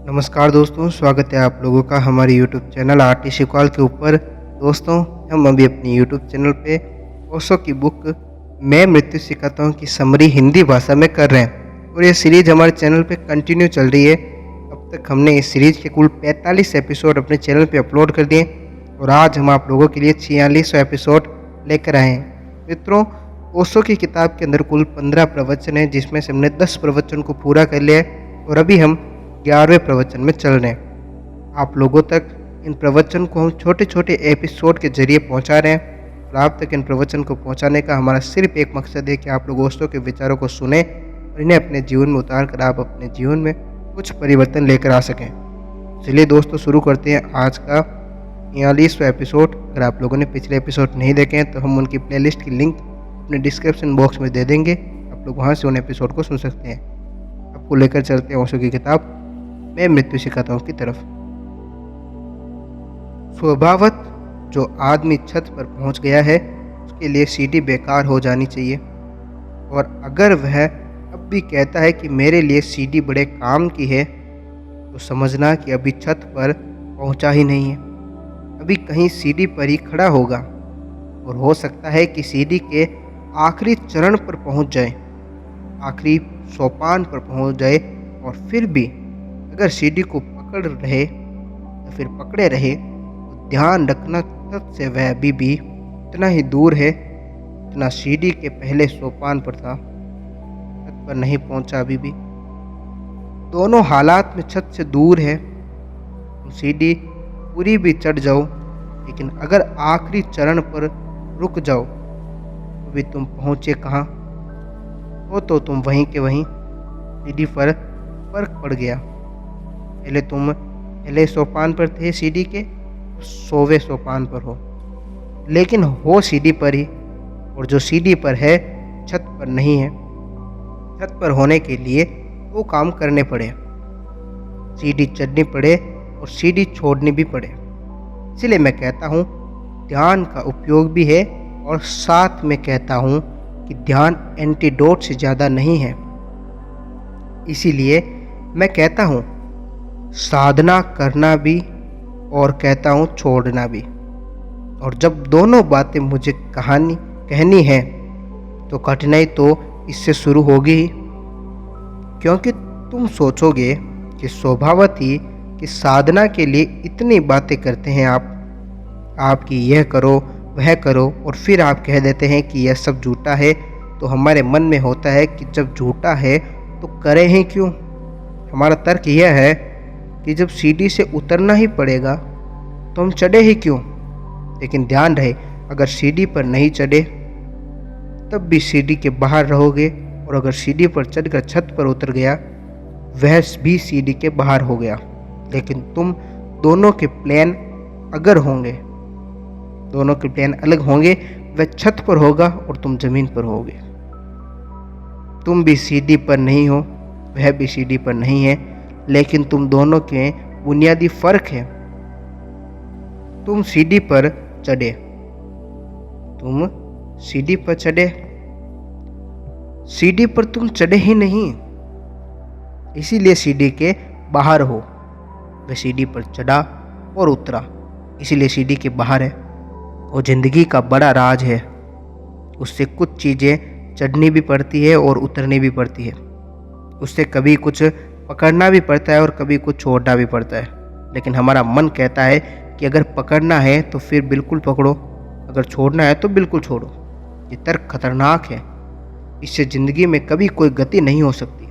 नमस्कार दोस्तों, स्वागत है आप लोगों का हमारे यूट्यूब चैनल आरटी शिकवाल के ऊपर। दोस्तों, हम अभी अपनी यूट्यूब चैनल पे ओशो की बुक मैं मृत्यु सिखाता हूँ की समरी हिंदी भाषा में कर रहे हैं और ये सीरीज़ हमारे चैनल पे कंटिन्यू चल रही है। अब तक हमने इस सीरीज़ के कुल 45 एपिसोड अपने चैनल पे अपलोड कर दिए और आज हम आप लोगों के लिए 46वां एपिसोड लेकर आए हैं। मित्रों, ओशो की किताब के अंदर कुल 15 प्रवचन हैं, जिसमें से हमने 10 प्रवचन को पूरा कर लिया है और अभी हम 11वें प्रवचन में चल रहे हैं। आप लोगों तक इन प्रवचन को हम छोटे छोटे एपिसोड के जरिए पहुंचा रहे हैं और आप तक इन प्रवचन को पहुंचाने का हमारा सिर्फ एक मकसद है कि आप लोग ओशो के विचारों को सुने और इन्हें अपने जीवन में उतार कर आप अपने जीवन में कुछ परिवर्तन लेकर आ सकें। चलिए दोस्तों, शुरू करते हैं आज का 43वां एपिसोड। अगर आप लोगों ने पिछले एपिसोड नहीं देखे हैं तो हम उनकी प्लेलिस्ट की लिंक अपने डिस्क्रिप्शन बॉक्स में दे देंगे, आप लोग वहाँ से उन एपिसोड को सुन सकते हैं। आपको लेकर चलते हैं ओशो की किताब मैं मृत्यु सिखाता हूँ की तरफ। स्वभावत जो आदमी छत पर पहुँच गया है उसके लिए सीढ़ी बेकार हो जानी चाहिए, और अगर वह अब भी कहता है कि मेरे लिए सीढ़ी बड़े काम की है तो समझना कि अभी छत पर पहुँचा ही नहीं है, अभी कहीं सीढ़ी पर ही खड़ा होगा और हो सकता है कि सीढ़ी के आखिरी चरण पर पहुँच जाए, आखिरी सोपान पर पहुँच जाए, और फिर भी अगर सीढ़ी को पकड़ रहे या फिर पकड़े रहे तो ध्यान रखना छत से वह अभी भी इतना ही दूर है जितना सीढ़ी के पहले सोपान पर था। छत पर नहीं पहुंचा अभी भी। दोनों हालात में छत से दूर है। तुम सीढ़ी पूरी भी चढ़ जाओ, लेकिन अगर आखिरी चरण पर रुक जाओ तो भी तुम पहुँचे कहाँ हो, तो तुम वहीं के वहीं सीढ़ी पर फर्क पड़ गया। पहले तुम पहले सोपान पर थे सीढ़ी के, 100वें सोपान पर हो, लेकिन हो सीढ़ी पर ही, और जो सीढ़ी पर है छत पर नहीं है। छत पर होने के लिए वो काम करने पड़े, सीढ़ी चढ़नी पड़े और सीढ़ी छोड़नी भी पड़े। इसलिए मैं कहता हूँ ध्यान का उपयोग भी है, और साथ में कहता हूँ कि ध्यान एंटीडोट से ज़्यादा नहीं है। इसीलिए मैं कहता हूँ साधना करना भी और कहता हूँ छोड़ना भी। और जब दोनों बातें मुझे कहनी है तो कठिनाई तो इससे शुरू होगी ही, क्योंकि तुम सोचोगे कि स्वभावत ही कि साधना के लिए इतनी बातें करते हैं आपकी यह करो वह करो, और फिर आप कह देते हैं कि यह सब झूठा है। तो हमारे मन में होता है कि जब झूठा है तो करें ही क्यों। हमारा तर्क यह है कि जब सीढ़ी से उतरना ही पड़ेगा तो हम चढ़े ही क्यों। लेकिन ध्यान रहे, अगर सीढ़ी पर नहीं चढ़े तब भी सीढ़ी के बाहर रहोगे, और अगर सीढ़ी पर चढ़कर छत पर उतर गया वह भी सीढ़ी के बाहर हो गया। लेकिन तुम दोनों के प्लान अलग होंगे। वह छत पर होगा और तुम जमीन पर होगे। तुम भी सीढ़ी पर नहीं हो, वह भी सीढ़ी पर नहीं है, लेकिन तुम दोनों के बुनियादी फर्क है। तुम सीढ़ी पर चढ़े, सीढ़ी पर तुम चढ़े ही नहीं, इसीलिए सीढ़ी के बाहर हो। वह सीढ़ी पर चढ़ा और उतरा, इसीलिए सीढ़ी के बाहर है। वो जिंदगी का बड़ा राज है। उससे कुछ चीज़ें चढ़नी भी पड़ती है और उतरनी भी पड़ती है। उससे कभी कुछ पकड़ना भी पड़ता है और कभी कुछ छोड़ना भी पड़ता है। लेकिन हमारा मन कहता है कि अगर पकड़ना है तो फिर बिल्कुल पकड़ो, अगर छोड़ना है तो बिल्कुल छोड़ो। ये तर्क खतरनाक है, इससे ज़िंदगी में कभी कोई गति नहीं हो सकती।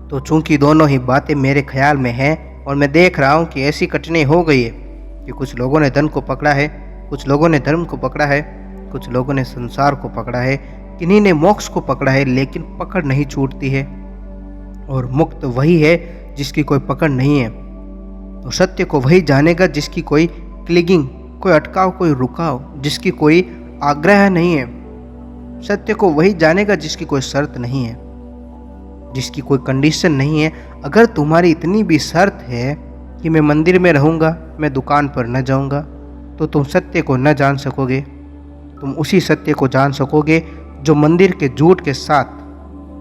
तो चूंकि दोनों ही बातें मेरे ख्याल में हैं और मैं देख रहा हूँ कि ऐसी कठिनाई हो गई है कि कुछ लोगों ने धन को पकड़ा है, कुछ लोगों ने धर्म को पकड़ा है, कुछ लोगों ने संसार को पकड़ा है, किन्हीं ने मोक्ष को पकड़ा है, लेकिन पकड़ नहीं छूटती है। और मुक्त वही है जिसकी कोई पकड़ नहीं है। तो सत्य को वही जानेगा जिसकी कोई क्लिंगिंग, कोई अटकाव, कोई रुकाव, जिसकी कोई आग्रह नहीं है। सत्य को वही जानेगा जिसकी कोई शर्त नहीं है, जिसकी कोई कंडीशन नहीं है। अगर तुम्हारी इतनी भी शर्त है कि मैं मंदिर में रहूँगा, मैं दुकान पर न जाऊँगा, तो तुम सत्य को न जान सकोगे। तुम उसी सत्य को जान सकोगे जो मंदिर के झूठ के साथ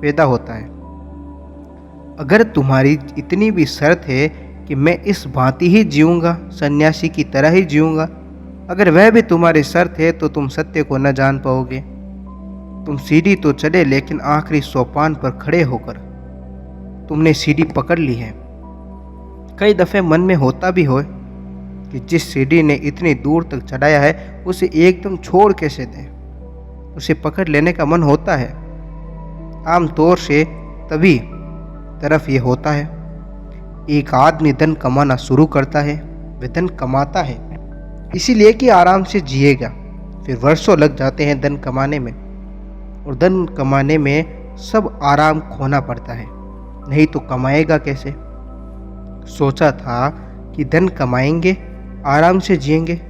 पैदा होता है। अगर तुम्हारी इतनी भी शर्त है कि मैं इस भांति ही जीऊँगा, सन्यासी की तरह ही जीऊँगा। अगर वह भी तुम्हारी शर्त है तो तुम सत्य को न जान पाओगे। तुम सीढ़ी तो चढ़े, लेकिन आखिरी सोपान पर खड़े होकर तुमने सीढ़ी पकड़ ली है। कई दफ़े मन में होता भी हो कि जिस सीढ़ी ने इतनी दूर तक चढ़ाया है उसे एकदम छोड़ कैसे दें। उसे पकड़ लेने का मन होता है। आमतौर से तभी तरफ ये होता है। एक आदमी धन कमाना शुरू करता है। वह धन कमाता है इसीलिए कि आराम से जिएगा। फिर वर्षों लग जाते हैं धन कमाने में, और धन कमाने में सब आराम खोना पड़ता है, नहीं तो कमाएगा कैसे। सोचा था कि धन कमाएंगे, आराम से जिएंगे।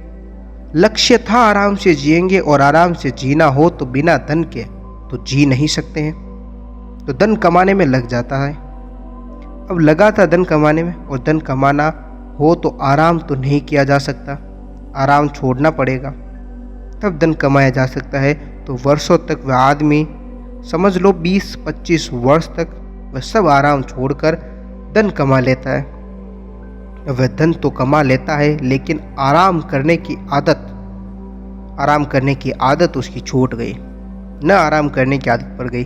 लक्ष्य था आराम से जिएंगे, और आराम से जीना हो तो बिना धन के तो जी नहीं सकते हैं। तो धन कमाने में लग जाता है। अब लगा था धन कमाने में, और धन कमाना हो तो आराम तो नहीं किया जा सकता, आराम छोड़ना पड़ेगा, तब धन कमाया जा सकता है। तो वर्षों तक वह आदमी, समझ लो 20-25 वर्ष तक, वह सब आराम छोड़कर धन कमा लेता है। वह धन तो कमा लेता है, लेकिन आराम करने की आदत उसकी छूट गई, न आराम करने की आदत पड़ गई।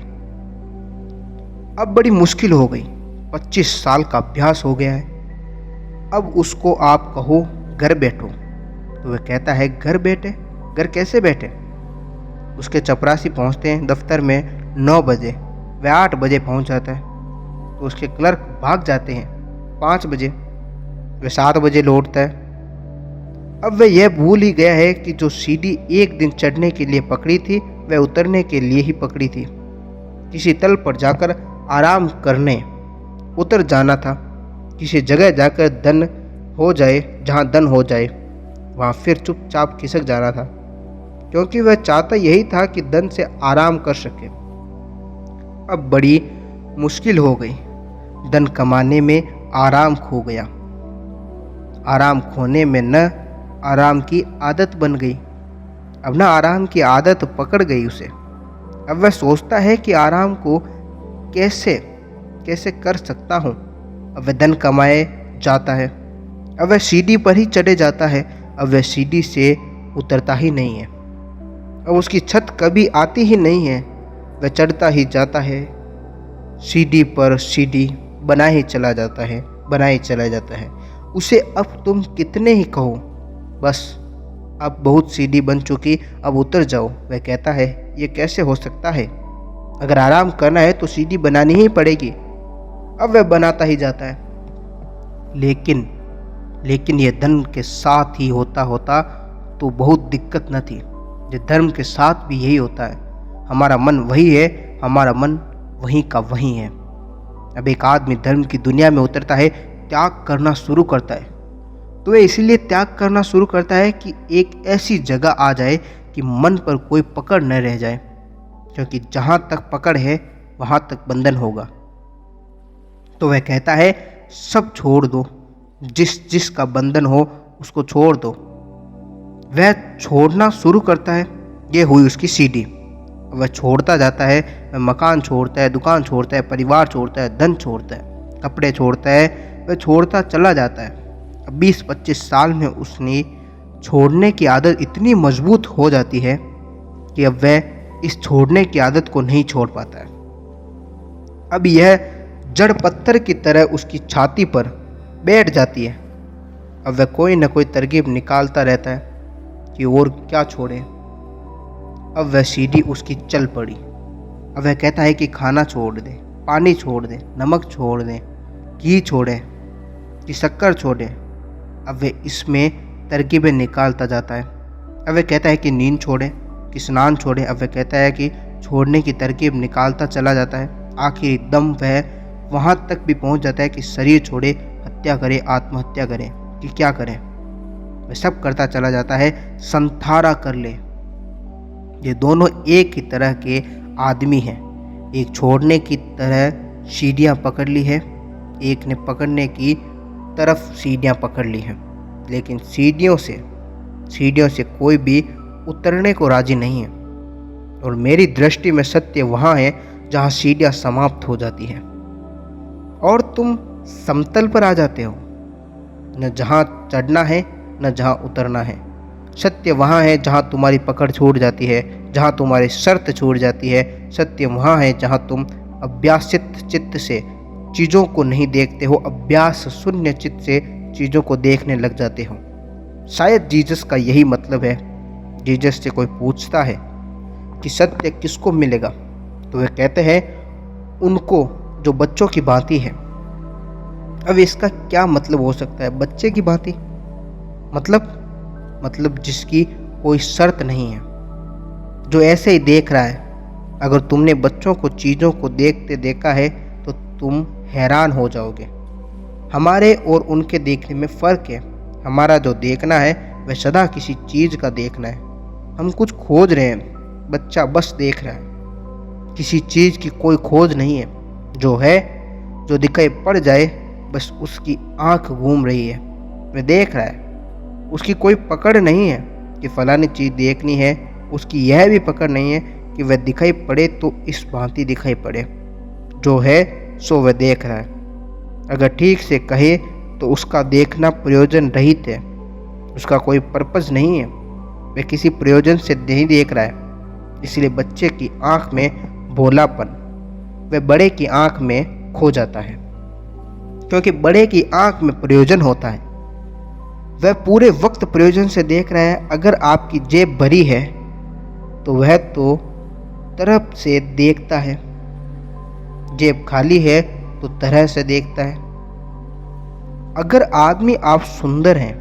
अब बड़ी मुश्किल हो गई। 25 साल का अभ्यास हो गया है। अब उसको आप कहो घर बैठो, तो वह कहता है घर बैठे? घर कैसे बैठे? उसके चपरासी पहुंचते हैं दफ्तर में 9 बजे, वह 8 बजे पहुंच जाता है। तो उसके क्लर्क भाग जाते हैं 5 बजे, वह 7 बजे लौटता है। अब वह यह भूल ही गया है कि जो सीढ़ी एक दिन चढ़ने के लिए पकड़ी थी वह उतरने के लिए ही पकड़ी थी। किसी तल पर जाकर आराम करने उतर जाना था। किसी जगह जाकर धन हो जाए, जहाँ धन हो जाए वहाँ फिर चुपचाप खिसक जाना था, क्योंकि वह चाहता यही था कि धन से आराम कर सके। अब बड़ी मुश्किल हो गई। धन कमाने में आराम खो गया। आराम खोने में न आराम की आदत बन गई। अब न आराम की आदत पकड़ गई उसे। अब वह सोचता है कि आराम को कैसे कर सकता हूँ। अब वह धन कमाए जाता है। अब वह सीढ़ी पर ही चढ़े जाता है। अब वह सीढ़ी से उतरता ही नहीं है। अब उसकी छत कभी आती ही नहीं है। वह चढ़ता ही जाता है, सीढ़ी पर सीढ़ी बना ही चला जाता है। उसे अब तुम कितने ही कहो, बस अब बहुत सीढ़ी बन चुकी, अब उतर जाओ। वह कहता है ये कैसे हो सकता है? अगर आराम करना है तो सीढ़ी बनानी ही पड़ेगी। अब वह बनाता ही जाता है। लेकिन यह धन के साथ ही होता तो बहुत दिक्कत न थी। ये धर्म के साथ भी यही होता है। हमारा मन वही है, हमारा मन वहीं का वहीं है। अब एक आदमी धर्म की दुनिया में उतरता है, त्याग करना शुरू करता है, तो वह इसीलिए त्याग करना शुरू करता है कि एक ऐसी जगह आ जाए कि मन पर कोई पकड़ न रह जाए, क्योंकि जहाँ तक पकड़ है वहाँ तक बंधन होगा। तो वह कहता है सब छोड़ दो, जिस का बंधन हो उसको छोड़ दो। वह छोड़ना शुरू करता है। ये हुई उसकी सीढ़ी। वह छोड़ता जाता है। वह मकान छोड़ता है, दुकान छोड़ता है, परिवार छोड़ता है, धन छोड़ता है, कपड़े छोड़ता है। वह छोड़ता चला जाता है। अब 20-25 साल में उसने छोड़ने की आदत इतनी मजबूत हो जाती है कि अब वह इस छोड़ने की आदत को नहीं छोड़ पाता है। अब यह जड़ पत्थर की तरह उसकी छाती पर बैठ जाती है। अब वह कोई न कोई तरकीब निकालता रहता है कि और क्या छोड़े। अब वह सीढ़ी उसकी चल पड़ी। अब वह कहता है कि खाना छोड़ दे, पानी छोड़ दे, नमक छोड़ दे, घी छोड़े, कि शक्कर छोड़े। अब वह इसमें तरकीबें निकालता जाता है। अब वह कहता है कि नींद छोड़े, कि स्नान छोड़े। अब वह कहता है कि छोड़ने की तरकीब निकालता चला जाता है। आखिर दम वह वहाँ तक भी पहुँच जाता है कि शरीर छोड़े, हत्या करे, आत्महत्या करे, कि क्या करें। वह सब करता चला जाता है, संथारा कर ले। ये दोनों एक ही तरह के आदमी हैं। एक छोड़ने की तरह सीढ़ियाँ पकड़ ली है, एक ने पकड़ने की तरफ सीढ़ियाँ पकड़ ली हैं। लेकिन सीढ़ियों से कोई भी उतरने को राजी नहीं है। और मेरी दृष्टि में सत्य वहाँ है जहाँ सीढ़ियाँ समाप्त हो जाती हैं और तुम समतल पर आ जाते हो। न जहाँ चढ़ना है न जहाँ उतरना है। सत्य वहाँ है जहाँ तुम्हारी पकड़ छूट जाती है, जहाँ तुम्हारी शर्त छूट जाती है। सत्य वहाँ है जहाँ तुम अभ्यासित चित्त से चीज़ों को नहीं देखते हो, अभ्यास शून्य चित्त से चीज़ों को देखने लग जाते हो। शायद जीसस का यही मतलब है। जीसस से कोई पूछता है कि सत्य किसको मिलेगा, तो वे कहते हैं उनको जो बच्चों की भांति है। अब इसका क्या मतलब हो सकता है, बच्चे की भांति? मतलब जिसकी कोई शर्त नहीं है, जो ऐसे ही देख रहा है। अगर तुमने बच्चों को चीज़ों को देखते देखा है तो तुम हैरान हो जाओगे। हमारे और उनके देखने में फ़र्क है। हमारा जो देखना है वह सदा किसी चीज़ का देखना है। हम कुछ खोज रहे हैं, बच्चा बस देख रहा है। किसी चीज़ की कोई खोज नहीं है। जो है, जो दिखाई पड़ जाए, बस उसकी आंख घूम रही है, वह देख रहा है। उसकी कोई पकड़ नहीं है कि फलानी चीज़ देखनी है। उसकी यह भी पकड़ नहीं है कि वह दिखाई पड़े तो इस भांति दिखाई पड़े। जो है सो वह देख रहा है। अगर ठीक से कहे तो उसका देखना प्रयोजन रहित है। उसका कोई पर्पस नहीं है। वह किसी प्रयोजन से नहीं देख रहा है। इसलिए बच्चे की आंख में भोलापन वह बड़े की आंख में खो जाता है, क्योंकि बड़े की आंख में प्रयोजन होता है। वह पूरे वक्त प्रयोजन से देख रहा है। अगर आपकी जेब भरी है तो वह तो तरफ से देखता है, जेब खाली है तो तरह से देखता है। अगर आदमी आप सुंदर हैं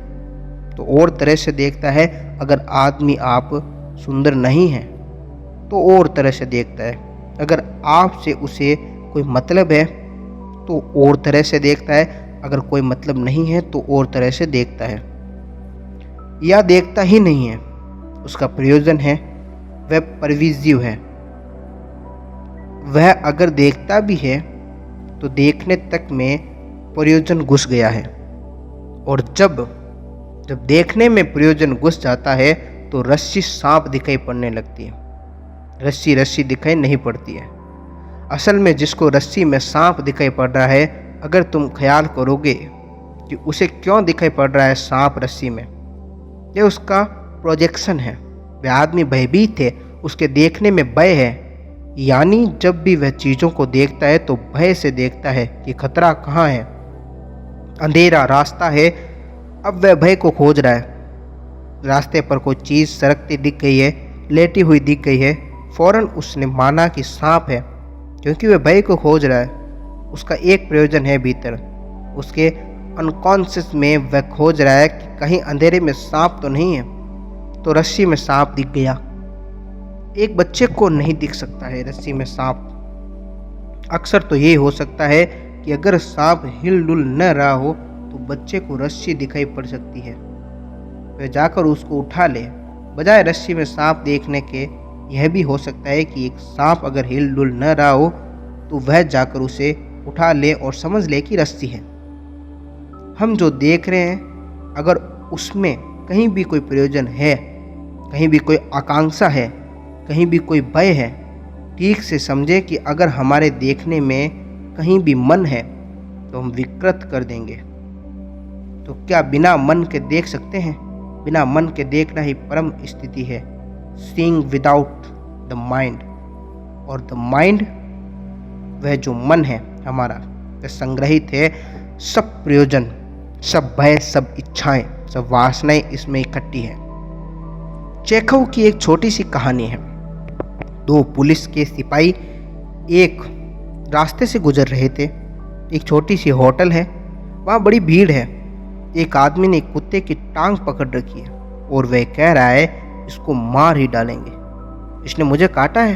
तो और तरह से देखता है। अगर आदमी आप सुंदर नहीं हैं तो और तरह से देखता है। अगर आपसे उसे कोई मतलब है तो और तरह से देखता है। अगर कोई मतलब नहीं है तो और तरह से देखता है, या देखता ही नहीं है। उसका प्रयोजन है, वह परविज़िव है। वह अगर देखता भी है तो देखने तक में प्रयोजन घुस गया है। और जब देखने में प्रयोजन घुस जाता है तो रस्सी सांप दिखाई पड़ने लगती है। रस्सी दिखाई नहीं पड़ती है। असल में जिसको रस्सी में सांप दिखाई पड़ रहा है, अगर तुम ख्याल करोगे कि उसे क्यों दिखाई पड़ रहा है सांप रस्सी में, यह उसका प्रोजेक्शन है। वह आदमी भयभीत है, उसके देखने में भय है। यानी जब भी वह चीज़ों को देखता है तो भय से देखता है कि खतरा कहाँ है, अंधेरा रास्ता है। अब वह भय को खोज रहा है। रास्ते पर कोई चीज़ सड़कती दिख गई है, लेटी हुई दिख गई है, फौरन उसने माना कि सांप है, क्योंकि वह भय को खोज रहा है। उसका एक प्रयोजन है भीतर, उसके अनकॉन्शियस में वह खोज रहा है कि कहीं अंधेरे में सांप तो नहीं है। तो रस्सी में सांप दिख गया। एक बच्चे को नहीं दिख सकता है रस्सी में सांप। अक्सर तो ये हो सकता है कि अगर सांप हिलडुल न रहा हो तो बच्चे को रस्सी दिखाई पड़ सकती है। वह जाकर उसको उठा ले, बजाय रस्सी में सांप देखने के। यह भी हो सकता है कि एक सांप अगर हिलडुल न रहा हो तो वह जाकर उसे उठा ले और समझ ले कि रस्सी है। हम जो देख रहे हैं, अगर उसमें कहीं भी कोई प्रयोजन है, कहीं भी कोई आकांक्षा है, कहीं भी कोई भय है, ठीक से समझे कि अगर हमारे देखने में कहीं भी मन है तो हम विकृत कर देंगे। तो क्या बिना मन के देख सकते हैं? बिना मन के देखना ही परम स्थिति है, सीइंग विदाउट द माइंड। और द माइंड, वह जो मन है हमारा, वह संग्रहित है सब प्रयोजन, सब भय, सब इच्छाएं, सब वासनाएं इसमें इकट्ठी है। चेखव की एक छोटी सी कहानी है। दो पुलिस के सिपाही एक रास्ते से गुजर रहे थे। एक छोटी सी होटल है, वहाँ बड़ी भीड़ है। एक आदमी ने एक कुत्ते की टांग पकड़ रखी है और वह कह रहा है इसको मार ही डालेंगे, इसने मुझे काटा है,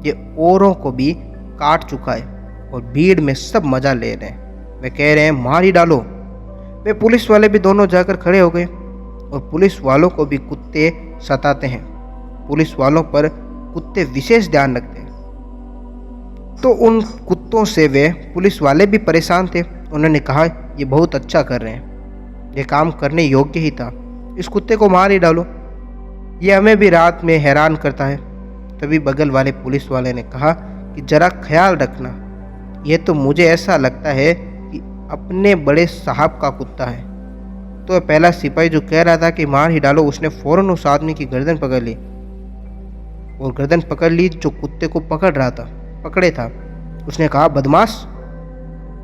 ये औरों को भी काट चुका है। और भीड़ में सब मजा ले रहे हैं। वे कह रहे हैं मार ही डालो। वे पुलिस वाले भी दोनों जाकर खड़े हो गए और पुलिस वालों को भी कुत्ते सताते हैं। पुलिस वालों पर कुत्ते विशेष ध्यान रखते हैं, तो उन कुत्तों से वे पुलिस वाले भी परेशान थे। उन्होंने कहा ये बहुत अच्छा कर रहे हैं, ये काम करने योग्य ही था, इस कुत्ते को मार ही डालो, ये हमें भी रात में हैरान करता है। तभी बगल वाले पुलिस वाले ने कहा कि जरा ख्याल रखना, ये तो मुझे ऐसा लगता है कि अपने बड़े साहब का कुत्ता है, तो पहला सिपाही जो कह रहा था कि मार ही डालो, उसने फौरन उस आदमी की गर्दन पकड़ ली और गर्दन पकड़ ली जो कुत्ते को पकड़े था। उसने कहा, बदमाश,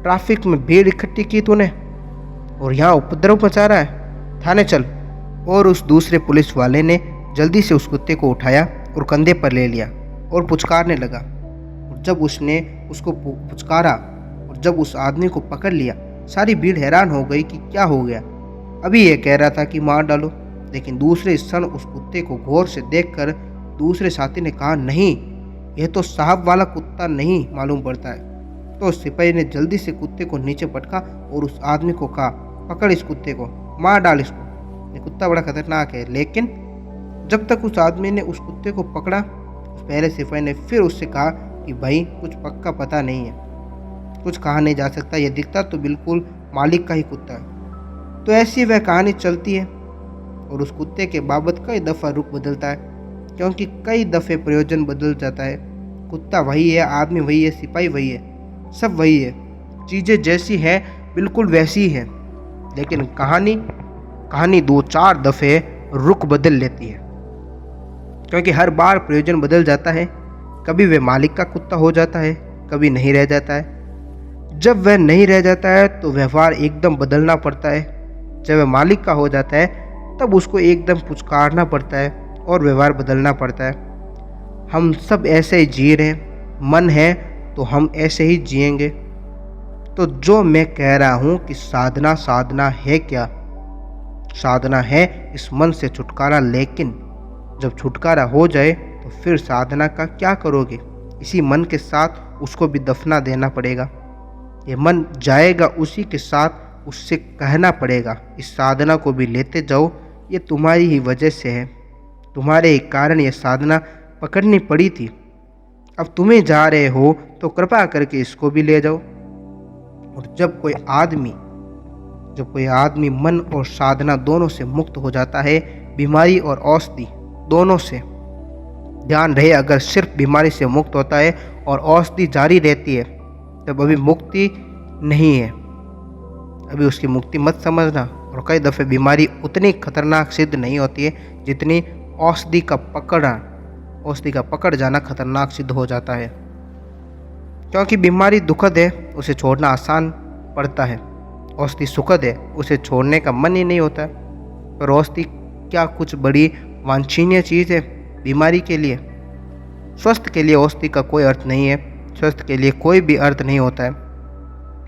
ट्रैफिक में भीड़ इकट्ठी की तूने और यहाँ उपद्रव मचा रहा है, थाने चल। और उस दूसरे पुलिस वाले ने जल्दी से उस कुत्ते को उठाया और कंधे पर ले लिया और पुचकारने लगा। और जब उसने उसको पुचकारा और जब उस आदमी को पकड़ लिया, सारी भीड़ हैरान हो गई कि क्या हो गया। अभी ये कह रहा था कि मार डालो, लेकिन दूसरे क्षण उस कुत्ते को गौर से देखकर दूसरे साथी ने कहा, नहीं, यह तो साहब वाला कुत्ता नहीं मालूम पड़ता है। तो सिपाही ने जल्दी से कुत्ते को नीचे पटका और उस आदमी को कहा, पकड़ इस कुत्ते को, मार डाल इसको, ये कुत्ता बड़ा खतरनाक है। लेकिन जब तक उस आदमी ने उस कुत्ते को पकड़ा, उस पहले सिपाही ने फिर उससे कहा कि भाई कुछ पक्का पता नहीं है, कुछ कहा नहीं जा सकता, ये दिखता तो बिल्कुल मालिक का ही कुत्ता है। तो ऐसी वह कहानी चलती है और उस कुत्ते के बाबत कई दफ़ा रुख बदलता है, क्योंकि कई दफ़े प्रयोजन बदल जाता है। कुत्ता वही है, आदमी वही है, सिपाही वही है, सब वही है, चीज़ें जैसी है बिल्कुल वैसी ही है, लेकिन कहानी 2-4 दफ़े रुख बदल लेती है, क्योंकि हर बार प्रयोजन बदल जाता है। कभी वह मालिक का कुत्ता हो जाता है, कभी नहीं रह जाता है। जब वह नहीं रह जाता है तो व्यवहार एकदम बदलना पड़ता है। जब वह मालिक का हो जाता है तब उसको एकदम पुचकारना पड़ता है और व्यवहार बदलना पड़ता है। हम सब ऐसे ही जी रहे हैं, मन है तो हम ऐसे ही जिएंगे। तो जो मैं कह रहा हूँ कि साधना है क्या? साधना है इस मन से छुटकारा, लेकिन जब छुटकारा हो जाए तो फिर साधना का क्या करोगे? इसी मन के साथ उसको भी दफना देना पड़ेगा। ये मन जाएगा उसी के साथ, उससे कहना पड़ेगा, इस साधना को भी लेते जाओ, ये तुम्हारी ही वजह से है, तुम्हारे ही कारण ये साधना पकड़नी पड़ी थी। अब तुम्हें जा रहे हो तो कृपा करके इसको भी ले जाओ। और जब कोई आदमी मन और साधना दोनों से मुक्त हो जाता है, बीमारी और औषधि दोनों से, ध्यान रहे, अगर सिर्फ बीमारी से मुक्त होता है और औषधि जारी रहती है तब अभी मुक्ति नहीं है, अभी उसकी मुक्ति मत समझना। और कई दफ़े बीमारी उतनी खतरनाक सिद्ध नहीं होती है जितनी औषधि का पकड़ जाना खतरनाक सिद्ध हो जाता है। क्योंकि बीमारी दुखद है, उसे छोड़ना आसान पड़ता है। औषधि सुखद है, उसे छोड़ने का मन ही नहीं होता है। पर औषधि क्या कुछ बड़ी वांछनीय चीज़ है बीमारी के लिए? स्वस्थ के लिए औषधि का कोई अर्थ नहीं है, स्वस्थ के लिए कोई भी अर्थ नहीं होता है।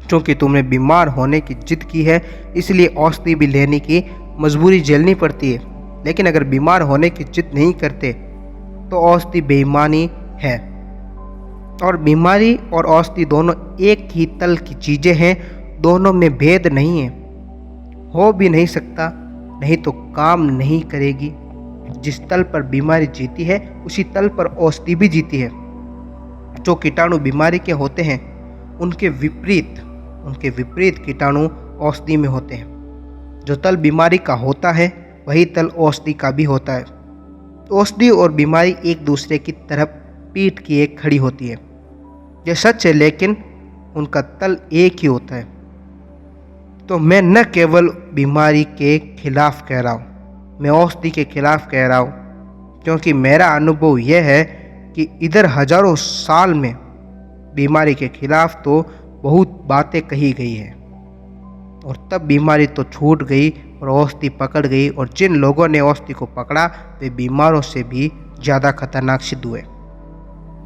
क्योंकि तुमने बीमार होने की जिद की है, इसलिए औषधि भी लेने की मजबूरी झेलनी पड़ती है। लेकिन अगर बीमार होने की जिद नहीं करते तो औषधि बेईमानी है। और बीमारी और औषधि दोनों एक ही तल की चीज़ें हैं, दोनों में भेद नहीं है, हो भी नहीं सकता, नहीं तो काम नहीं करेगी। जिस तल पर बीमारी जीती है उसी तल पर औषधि भी जीती है। जो कीटाणु बीमारी के होते हैं उनके विपरीत कीटाणु औषधि में होते हैं। जो तल बीमारी का होता है वही तल औषधि का भी होता है। औषधि और बीमारी एक दूसरे की तरफ पीठ किए खड़ी होती है, यह सच है, लेकिन उनका तल एक ही होता है। तो मैं न केवल बीमारी के खिलाफ कह रहा हूँ, मैं औषधि के खिलाफ कह रहा हूँ, क्योंकि मेरा अनुभव यह है कि इधर हजारों साल में बीमारी के खिलाफ तो बहुत बातें कही गई है और तब बीमारी तो छूट गई और औषधि पकड़ गई, और जिन लोगों ने औषधि को पकड़ा वे बीमारों से भी ज़्यादा खतरनाक सिद्ध हुए।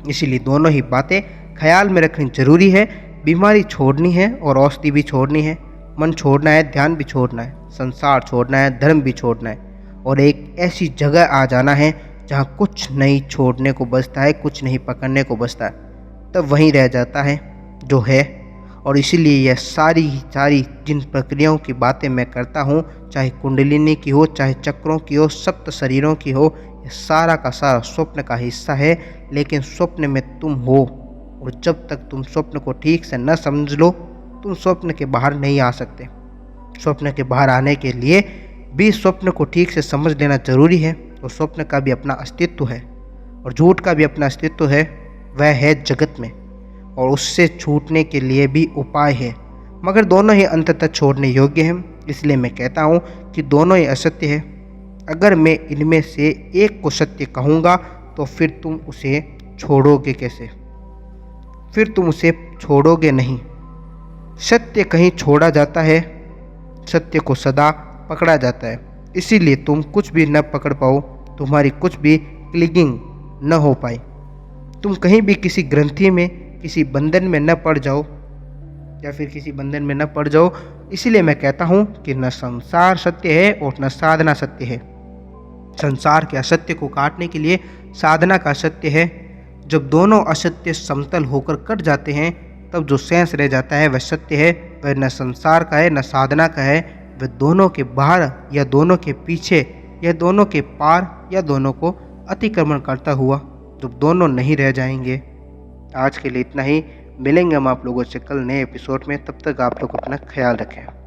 इसीलिए दोनों ही बातें ख्याल में रखनी जरूरी है। बीमारी छोड़नी है और औषधि भी छोड़नी है, मन छोड़ना है, ध्यान भी छोड़ना है, संसार छोड़ना है, धर्म भी छोड़ना है, और एक ऐसी जगह आ जाना है जहाँ कुछ नहीं छोड़ने को बचता है, कुछ नहीं पकड़ने को बचता है, तब वहीं रह जाता है जो है। और इसीलिए यह सारी जिन प्रक्रियाओं की बातें मैं करता हूँ, चाहे कुंडलिनी की हो, चाहे चक्रों की हो, सप्त शरीरों की हो, यह सारा का सारा स्वप्न का हिस्सा है। लेकिन स्वप्न में तुम हो, और जब तक तुम स्वप्न को ठीक से न समझ लो, तुम स्वप्न के बाहर नहीं आ सकते। स्वप्न के बाहर आने के लिए भी स्वप्न को ठीक से समझ लेना जरूरी है। और स्वप्न का भी अपना अस्तित्व है और झूठ का भी अपना अस्तित्व है, वह है जगत में, और उससे छूटने के लिए भी उपाय है, मगर दोनों ही अंततः छोड़ने योग्य हैं। इसलिए मैं कहता हूँ कि दोनों ही असत्य है। अगर मैं इनमें से एक को सत्य कहूँगा तो फिर तुम उसे छोड़ोगे कैसे? फिर तुम उसे छोड़ोगे नहीं। सत्य कहीं छोड़ा जाता है, सत्य को सदा पकड़ा जाता है। इसीलिए तुम कुछ भी न पकड़ पाओ, तुम्हारी कुछ भी क्लिंगिंग न हो पाए, तुम कहीं भी किसी ग्रंथि में, किसी बंधन में न पड़ जाओ, या फिर किसी बंधन में न पड़ जाओ। इसीलिए मैं कहता हूँ कि न संसार सत्य है और न साधना सत्य है। संसार के असत्य को काटने के लिए साधना का सत्य है। जब दोनों असत्य समतल होकर कट जाते हैं, तब जो शेष रह जाता है वह सत्य है। वह न संसार का है न साधना का है। वह दोनों के बाहर या दोनों के पीछे या दोनों के पार या दोनों को अतिक्रमण करता हुआ जब दोनों नहीं रह जाएंगे। आज के लिए इतना ही। मिलेंगे हम आप लोगों से कल नए एपिसोड में। तब तक आप लोग अपना ख्याल रखें।